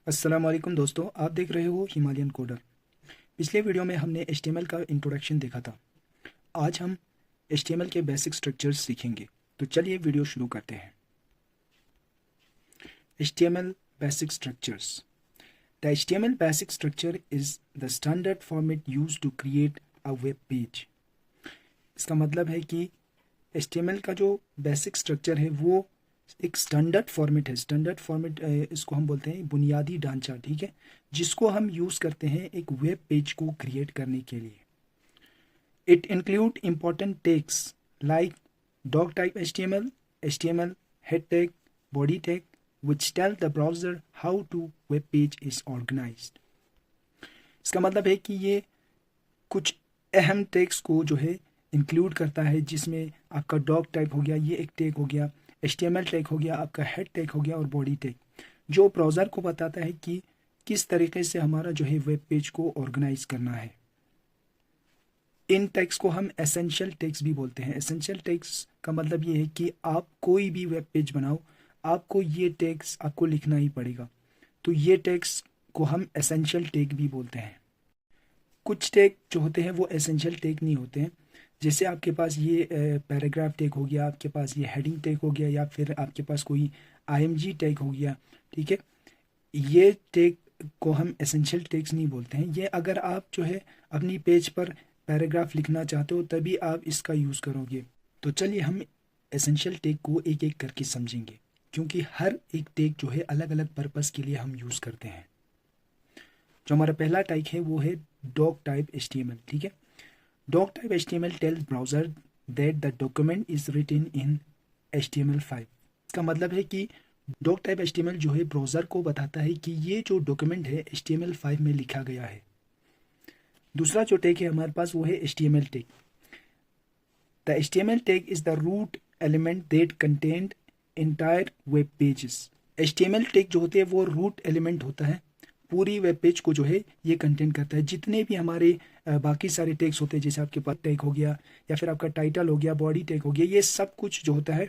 अस्सलाम वालेकुम दोस्तों, आप देख रहे हो हिमालयन कोडर। पिछले वीडियो में हमने HTML का इंट्रोडक्शन देखा था। आज हम HTML के बेसिक स्ट्रक्चर्स सीखेंगे। तो चलिए वीडियो शुरू करते हैं। HTML basic structures. The HTML basic structure is the standard format used to create a web page. इसका मतलब है कि HTML का जो बेसिक स्ट्रक्चर है वो एक स्टैंडर्ड फॉर्मेट है। स्टैंडर्ड फॉर्मेट इसको हम बोलते हैं बुनियादी ढांचा, ठीक है, जिसको हम यूज़ करते हैं एक वेब पेज को क्रिएट करने के लिए। It include important tags like dog type HTML, head tag, body tag which tell the browser how to web page is organized. इसका मतलब है कि ये कुछ अहम टैग्स को जो है इंक्लूड करता है, जिसमें आपका डॉग टाइप हो गया, ये एक टैग हो गया, HTML टैग हो गया, आपका हेड टैग हो गया और बॉडी टैग, जो ब्राउज़र को बताता है कि किस तरीके से हमारा जो है वेब पेज को ऑर्गेनाइज करना है। इन टैग्स को हम एसेंशियल टैग्स भी बोलते हैं। एसेंशियल टैग्स का मतलब ये है कि आप कोई भी वेब पेज बनाओ, आपको ये टैग्स आपको लिखना ही पड़ेगा। तो ये टैग्स को हम एसेंशियल टैग भी बोलते हैं। कुछ टैग जो होते हैं वो एसेंशियल टैग नहीं होते हैं। जैसे आपके पास ये पैराग्राफ टैग हो गया, आपके पास ये हेडिंग टैग हो गया, या फिर आपके पास कोई IMG टैग हो गया, ठीक है। ये टैग को हम एसेंशियल टैग्स नहीं बोलते हैं। ये अगर आप जो है अपनी पेज पर पैराग्राफ लिखना चाहते हो तभी आप इसका यूज़ करोगे। तो चलिए हम एसेंशियल टैग को एक एक करके समझेंगे, क्योंकि हर एक टैग जो है अलग अलग पर्पस के लिए हम यूज़ करते हैं। जो हमारा पहला टैग है वो है डॉग टाइप HTML, ठीक है। Doc type HTML tells browser that the document is written in HTML5। इसका मतलब है कि डॉग टाइप HTML जो है ब्राउजर को बताता है कि ये जो डॉक्यूमेंट है HTML5 में लिखा गया है। दूसरा जो टैग है हमारे पास वो है HTML tag. The HTML tag is the root element that contained entire web pages. HTML tag जो होते हैं वो रूट एलिमेंट होता है, पूरी वेब पेज को जो है ये कंटेंट करता है। जितने भी हमारे बाकी सारे टैग्स होते हैं, जैसे आपके पास टैग हो गया या फिर आपका टाइटल हो गया, बॉडी टैग हो गया, ये सब कुछ जो होता है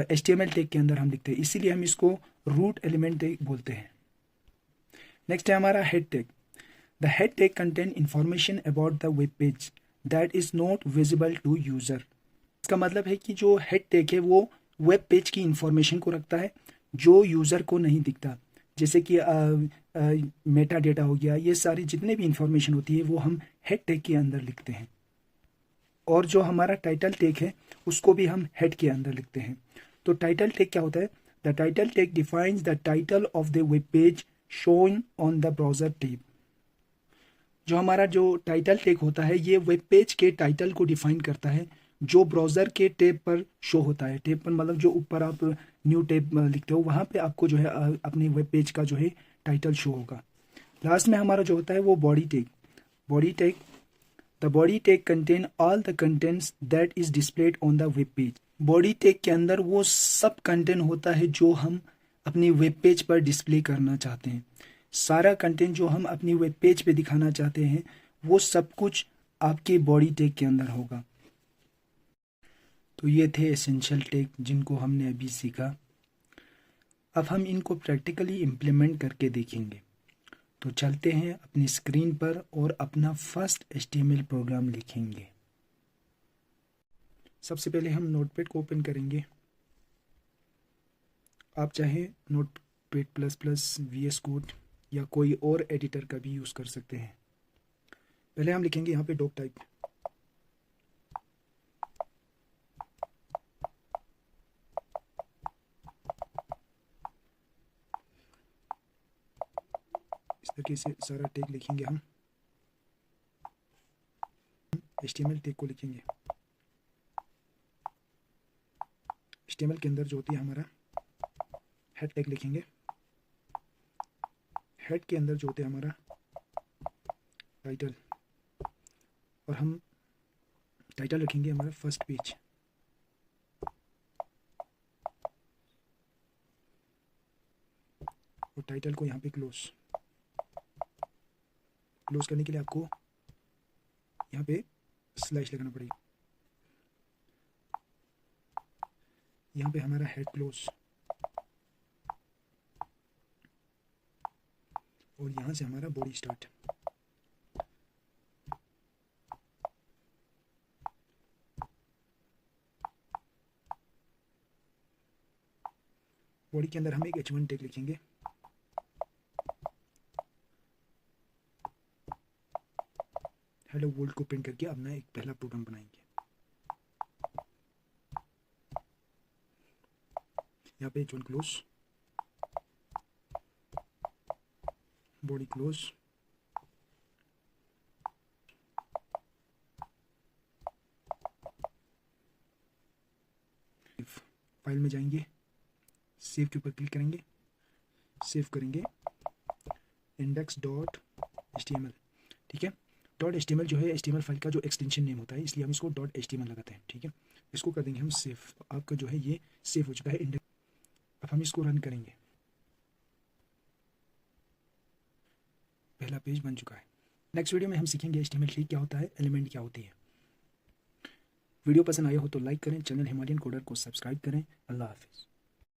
HTML टैग के अंदर हम लिखते हैं, इसीलिए हम इसको रूट एलिमेंट टैग बोलते हैं। नेक्स्ट है हमारा head tag. The head tag contain information about the web page that is not visible to user. इसका मतलब है कि जो हेड टैग है वो वेब पेज की इंफॉर्मेशन को रखता है जो यूज़र को नहीं दिखता। जैसे कि मेटा डेटा हो गया, ये सारी जितने भी इंफॉर्मेशन होती है वो हम हेड टैग के अंदर लिखते हैं। और जो हमारा टाइटल टैग है उसको भी हम हेड के अंदर लिखते हैं। तो टाइटल टैग क्या होता है? The title tag defines the title of the web page showing on the browser tab. जो हमारा जो टाइटल टैग होता है ये वेब पेज के टाइटल को डिफाइन करता है, जो ब्राउज़र के टैब पर शो होता है। टैब पर मतलब जो ऊपर आप न्यू टैब लिखते हो वहाँ पे आपको जो है अपने वेब पेज का जो है टाइटल शो होगा। लास्ट में हमारा जो होता है वो body tag. Body tag, the body tag contain all the contents that is displayed on the web page. Body tag के अंदर वो सब कंटेंट होता है जो हम अपनी वेब पेज पर डिस्प्ले करना चाहते हैं। सारा कंटेंट जो हम अपनी वेब पेज पे दिखाना चाहते हैं वो सब कुछ आपके बॉडी टैग के अंदर होगा। तो ये थे एसेंशियल टैग जिनको हमने अभी सीखा। अब हम इनको प्रैक्टिकली इम्प्लीमेंट करके देखेंगे। तो चलते हैं अपनी स्क्रीन पर और अपना फर्स्ट HTML प्रोग्राम लिखेंगे। सबसे पहले हम नोटपैड को ओपन करेंगे। आप चाहे notepad plus plus, VS code या कोई और एडिटर का भी यूज़ कर सकते हैं। पहले हम लिखेंगे यहाँ पे डॉग टाइप। इस तरीके से सारा टैग लिखेंगे हम। HTML टैग को लिखेंगे। HTML के अंदर जो होती है हमारा हेड टैग लिखेंगे। हेड के अंदर जो होते हैं हमारा टाइटल, और हम टाइटल रखेंगे हमारा फर्स्ट पेज। और टाइटल को यहाँ पे क्लोज करने के लिए आपको यहाँ पे स्लैश लगाना पड़ेगा। यहाँ पे हमारा हेड क्लोज, और यहाँ से हमारा बॉडी स्टार्ट। बॉडी के अंदर हम एक H1 टैग लिखेंगे। हेलो वर्ल्ड को प्रिंट करके अपना एक पहला प्रोग्राम बनाएंगे। यहाँ पे H1 close, body close, file में जाएंगे, सेव के ऊपर क्लिक करेंगे, सेव करेंगे index.html। ठीक है, .html जो है HTML फाइल का जो एक्सटेंशन नेम होता है, इसलिए हम इसको .html लगाते हैं। ठीक है, इसको कर देंगे हम सेव। आपका जो है ये सेव हो चुका है इंडेक्स। अब हम इसको रन करेंगे। पहला पेज बन चुका है। नेक्स्ट वीडियो में हम सीखेंगे HTML3 क्या होता है, एलिमेंट क्या होती है। वीडियो पसंद आया हो तो लाइक करें, चैनल हिमालयन कोडर को सब्सक्राइब करें। अल्लाह हाफिज़।